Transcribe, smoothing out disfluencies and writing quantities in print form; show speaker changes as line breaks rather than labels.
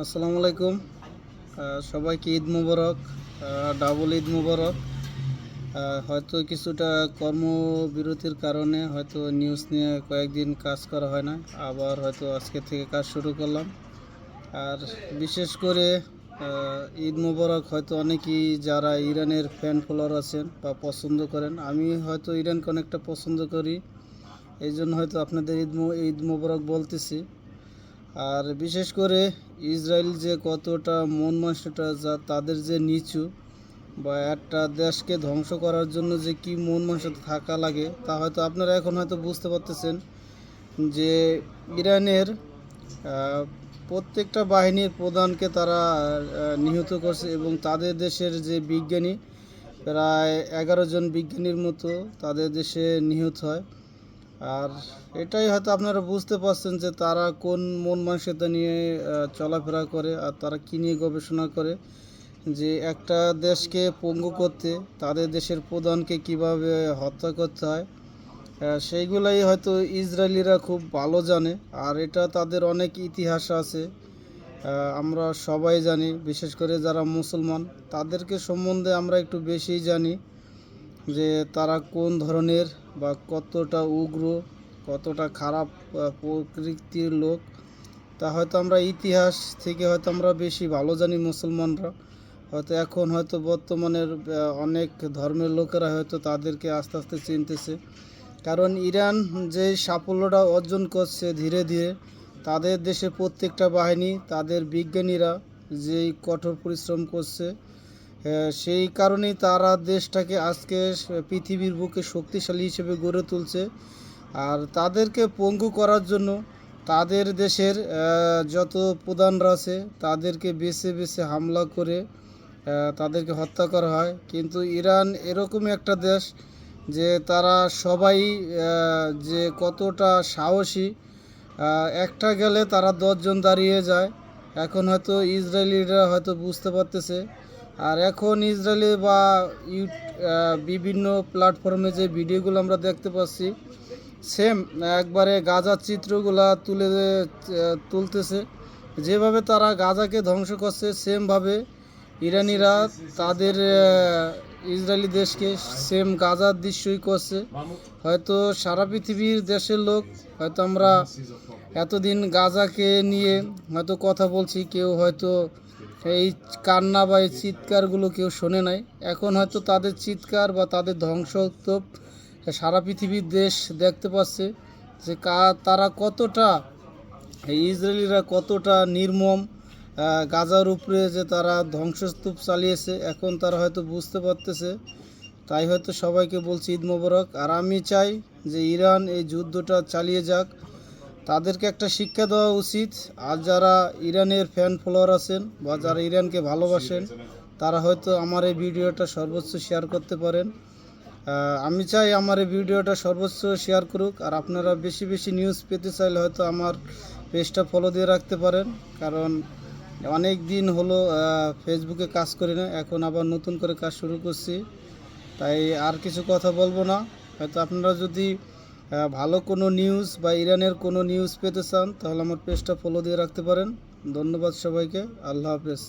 আসসালামু আলাইকুম। সবাইকে ঈদ মোবারক। ডাবল ঈদ মোবারক। হয়তো কিছুটা কর্মবিরতির কারণে হয়তো নিউজ নিয়ে কয়েকদিন কাজ করা হয় না, আবার হয়তো আজকে থেকে কাজ শুরু করলাম। আর বিশেষ করে ঈদ মোবারক হয়তো অনেকেই যারা ইরানের ফ্যান ফলোয়ার আছেন বা পছন্দ করেন, আমি হয়তো ইরানকে অনেকটা পছন্দ করি, এই জন্য হয়তো আপনাদের ঈদ মোবারক বলতেছি। আর বিশেষ করে ইসরায়েল যে কতটা মন মানসিকতা, যা তাদের যে নিচু, বা একটা দেশকে ধ্বংস করার জন্য যে কি মন মানসিকতা থাকা লাগে, তা হয়তো আপনারা এখন হয়তো বুঝতে পারতেছেন যে ইরানের প্রত্যেকটা বাহিনীর প্রধানকে তারা নিহত করছে, এবং তাদের দেশের যে বিজ্ঞানী, প্রায় 11 জন বিজ্ঞানীর মতো তাদের দেশে নিহত হয়। আর এটাই হয়তো আপনারা বুঝতে পারছেন যে তারা কোন মন মানসিকতা নিয়ে চলাফেরা করে, আর তারা কী নিয়ে গবেষণা করে, যে একটা দেশকে পঙ্গু করতে তাদের দেশের প্রধানকে কিভাবে হত্যা করতে হয়। সেইগুলাই হয়তো ইসরায়েলিরা খুব ভালো জানে, আর এটা তাদের অনেক ইতিহাস আছে। আমরা সবাই জানি, বিশেষ করে যারা মুসলমান, তাদেরকে সম্বন্ধে আমরা একটু বেশিই জানি, যে তারা কোন ধরনের বা কতটা উগ্র, কতটা খারাপ প্রকৃতির লোক, তা হয়তো আমরা ইতিহাস থেকে হয়তো আমরা বেশি ভালো জানি মুসলমানরা। হয়তো এখন হয়তো বর্তমানের অনেক ধর্মের লোকেরা হয়তো তাদেরকে আস্তে আস্তে চিনতেছে, কারণ ইরান যে সাফল্যটা অর্জন করছে ধীরে ধীরে, তাদের দেশে প্রত্যেকটা বাহিনী, তাদের বিজ্ঞানীরা যেই কঠোর পরিশ্রম করছে, সেই কারণেই তারা দেশটাকে আজকে পৃথিবীর বুকে শক্তিশালী হিসেবে গড়ে তুলছে। আর তাদেরকে পঙ্গু করার জন্য তাদের দেশের যত প্রধানরা আছে তাদেরকে বেছে বেছে হামলা করে তাদেরকে হত্যা করা হয়। কিন্তু ইরান এরকমই একটা দেশ যে তারা সবাই যে কতটা সাহসী, একটা গেলে তারা 10 জন দাঁড়িয়ে যায়। এখন হয়তো ইসরায়েলিরা হয়তো বুঝতে পারতেছে। আর এখন ইসরায়েলি বা বিভিন্ন প্ল্যাটফর্মে যে ভিডিওগুলো আমরা দেখতে পাচ্ছি, সেম একবারে গাজার চিত্রগুলা তুলতেছে। যেভাবে তারা গাজাকে ধ্বংস করছে, সেমভাবে ইরানিরা তাদের ইসরায়েলি দেশকে সেম গাজার দৃশ্যই করছে। হয়তো সারা পৃথিবীর দেশের লোক, হয়তো আমরা এতদিন গাজাকে নিয়ে হয়তো কথা বলছি, কেউ হয়তো এই কান্না বা এই চিৎকারগুলো কেউ শোনে নাই। এখন হয়তো তাদের চিৎকার বা তাদের ধ্বংসস্তূপ সারা পৃথিবীর দেশ দেখতে পাচ্ছে, যে তারা কতটা, এই ইসরায়েলিরা কতটা নির্মম গাজার উপরে যে তারা ধ্বংসস্তূপ চালিয়েছে। এখন তারা হয়তো বুঝতে পারতেছে, তাই হয়তো সবাইকে বলছি ঈদ মোবারক। আর আমি চাই যে ইরান এই যুদ্ধটা চালিয়ে যাক, তাদেরকে একটা শিক্ষা দেওয়া উচিত। আর যারা ইরানের ফ্যান ফলোয়ার আছেন বা যারা ইরানকে ভালোবাসেন, তারা হয়তো আমার এই ভিডিওটা সর্বোচ্চ শেয়ার করতে পারেন। আমি চাই আমার এই ভিডিওটা সর্বোচ্চ শেয়ার করুক। আর আপনারা বেশি বেশি নিউজ পেতে চাইলে হয়তো আমার পেজটা ফলো দিয়ে রাখতে পারেন, কারণ অনেক দিন হলো ফেসবুকে কাজ করি না, এখন আবার নতুন করে কাজ শুরু করছি। তাই আর কিছু কথা বলবো না। হয়তো আপনারা যদি ভালো কোনো নিউজ বা ইরানের কোনো নিউজ পেতে চান, তাহলে আমার পেজটা ফলো দিয়ে রাখতে পারেন। ধন্যবাদ সবাইকে। আল্লাহ হাফেজ।